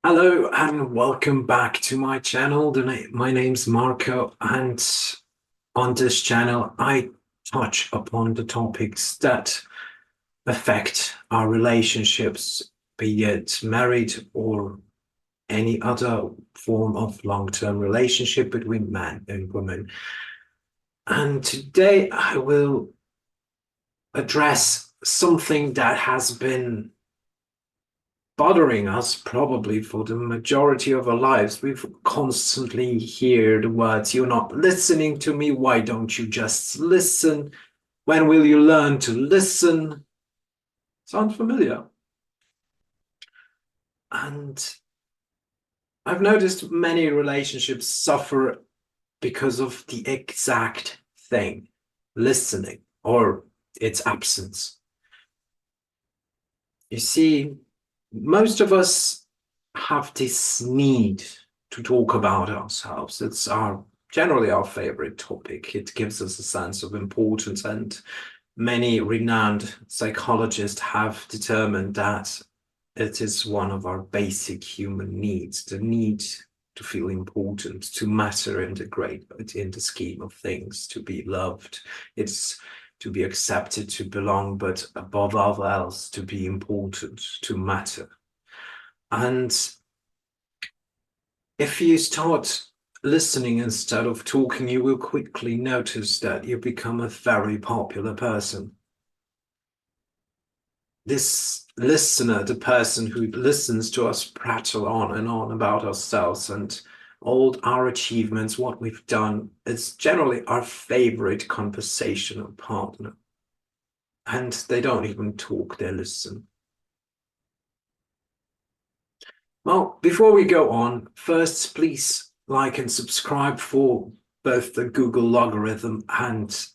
Hello and welcome back to my channel. My name's Marco, and on this channel I touch upon the topics that affect our relationships, be it married or any other form of long-term relationship between man and woman. And today I will address something that has been bothering us probably for the majority of our lives. We've constantly hear the words, "You're not listening to me. Why don't you just listen? When will you learn to listen?" Sound familiar? And I've noticed many relationships suffer because of the exact thing, listening, or its absence. You see, most of us have this need to talk about ourselves. It's generally our favorite topic. It gives us a sense of importance, and many renowned psychologists have determined that it is one of our basic human needs, the need to feel important, to matter in the scheme of things, to be loved. It's to be accepted, to belong, but above all else, to be important, to matter. And if you start listening instead of talking, you will quickly notice that you become a very popular person. This listener, the person who listens to us prattle on and on about ourselves and all our achievements, what we've done, is generally our favorite conversational partner. And they don't even talk, they listen. Well, before we go on, first, please like and subscribe for both the Google algorithm and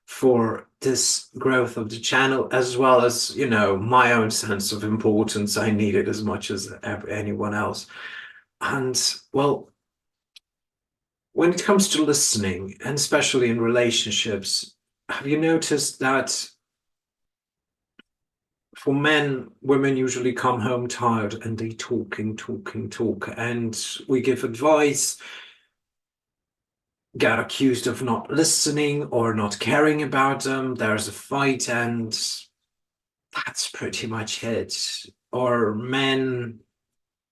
for this growth of the channel, as well as, my own sense of importance. I need it as much as anyone else. And well, when it comes to listening, and especially in relationships, have you noticed that for men, women usually come home tired and they talk and talk and talk, and we give advice, get accused of not listening or not caring about them. There's a fight, and that's pretty much it. Or men,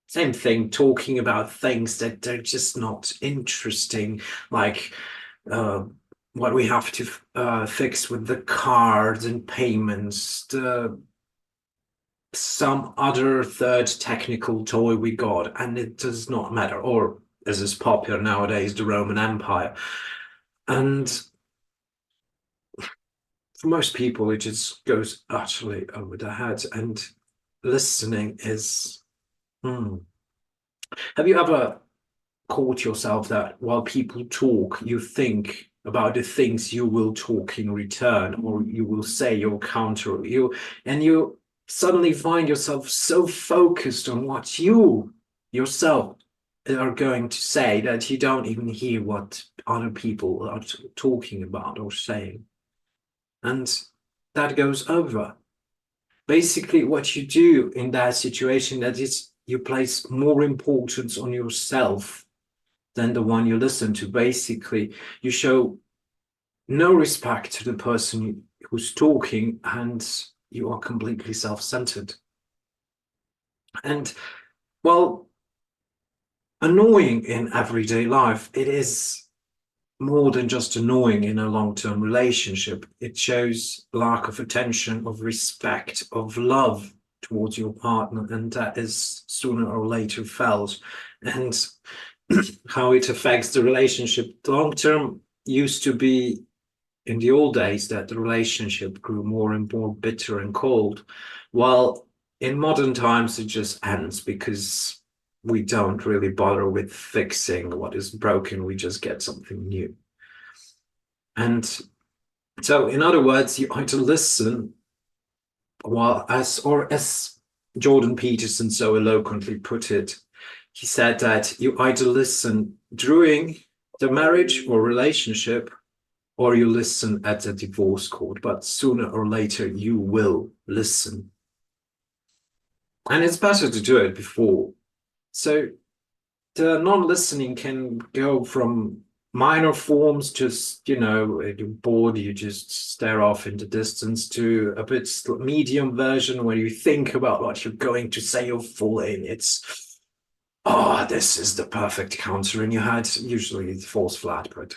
same thing, talking about things that they're just not interesting, like uh, what we have to fix with the cards and payments, some other third technical toy we got, and it does not matter. Or, as is popular nowadays, the Roman Empire. And for most people, it just goes utterly over their heads. And listening is. Hmm. Have you ever caught yourself that while people talk, you think about the things you will talk in return, or you will say your counter, and you suddenly find yourself so focused on what you yourself are going to say that you don't even hear what other people are talking about or saying. And that goes over. Basically, what you do in that situation, that is, you place more importance on yourself than the one you listen to. Basically, you show no respect to the person who's talking, and you are completely self-centered. And well, annoying in everyday life, it is more than just annoying in a long-term relationship. It shows lack of attention, of respect, of love towards your partner, and that is sooner or later felt. And how it affects the relationship long-term used to be in the old days that the relationship grew more and more bitter and cold, while in modern times it just ends because we don't really bother with fixing what is broken. We just get something new. And so, in other words, you either listen, while as Jordan Peterson so eloquently put it, he said that you either listen during the marriage or relationship, or you listen at the divorce court, but sooner or later you will listen. And it's better to do it before. So the non-listening can go from minor forms, just, you're bored, you just stare off into distance, to a bit medium version where you think about what you're going to say. You're full in. It's, oh, this is the perfect counter in your head. Usually it falls flat, but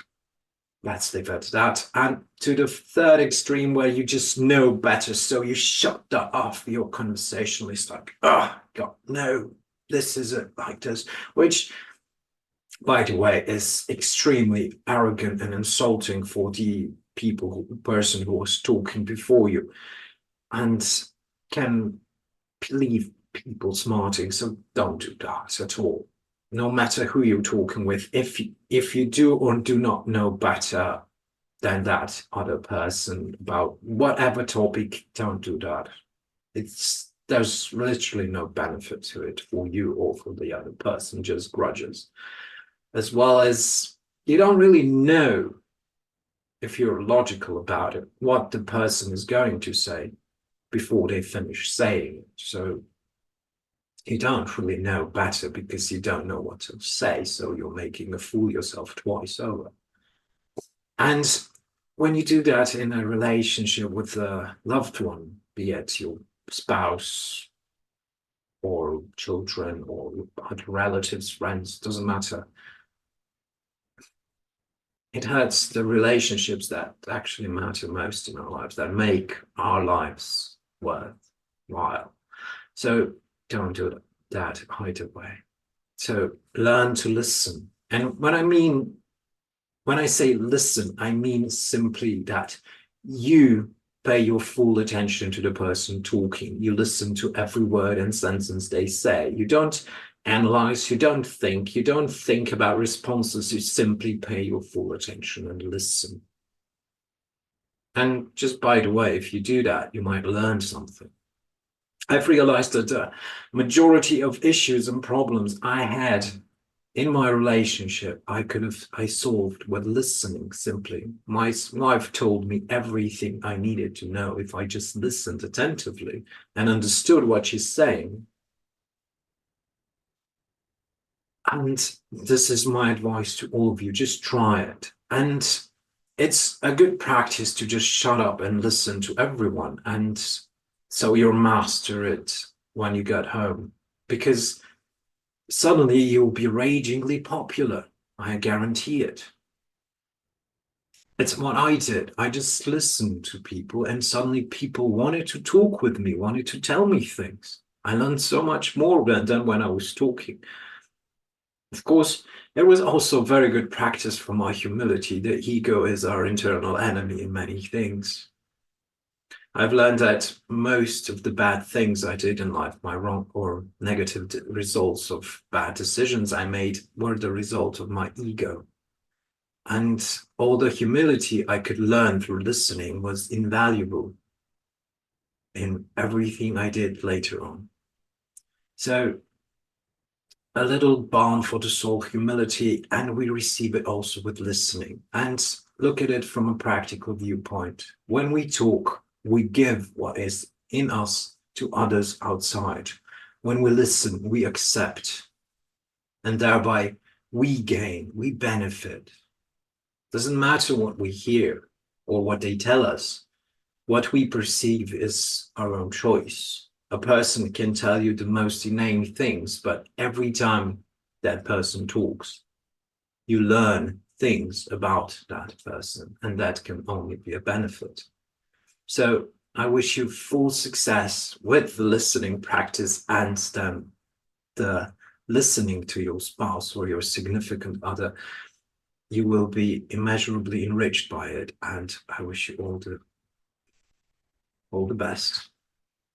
let's leave it at that. And to the third extreme where you just know better, so you shut that off your conversationalist, like, oh God, no, this isn't like this, which, by the way, is extremely arrogant and insulting for the person who was talking before you, and can leave people smarting. So don't do that at all. No matter who you're talking with, if you do or do not know better than that other person about whatever topic, don't do that. There's literally no benefit to it for you or for the other person, just grudges. As well as you don't really know, if you're logical about it, what the person is going to say before they finish saying it. So you don't really know better because you don't know what to say. So you're making a fool of yourself twice over. And when you do that in a relationship with a loved one, be it your spouse or children or other relatives, friends, doesn't matter. It hurts the relationships that actually matter most in our lives, that make our lives worthwhile. So don't do that either way. So learn to listen. And when I say listen, I mean simply that you pay your full attention to the person talking. You listen to every word and sentence they say. You don't analyze, you don't think about responses. You simply pay your full attention and listen. And just by the way, if you do that, you might learn something. I've realized that the majority of issues and problems I had in my relationship, I solved with listening simply. My wife told me everything I needed to know if I just listened attentively and understood what she's saying. And this is my advice to all of you. Just try it. And it's a good practice to just shut up and listen to everyone. And so you'll master it when you get home. Because suddenly you'll be ragingly popular. I guarantee it. It's what I did. I just listened to people, and suddenly people wanted to talk with me, wanted to tell me things. I learned so much more than when I was talking. Of course, it was also very good practice for my humility. The ego is our internal enemy in many things. I've learned that most of the bad things I did in life, my wrong or negative results of bad decisions I made, were the result of my ego. And all the humility I could learn through listening was invaluable in everything I did later on. So a little balm for the soul, humility, and we receive it also with listening. And look at it from a practical viewpoint. When we talk, we give what is in us to others outside. When we listen, we accept, and thereby we gain, we benefit. Doesn't matter what we hear or what they tell us. What we perceive is our own choice. A person can tell you the most inane things, but every time that person talks, you learn things about that person, and that can only be a benefit. So I wish you full success with the listening practice and then the listening to your spouse or your significant other. You will be immeasurably enriched by it, and I wish you all the best.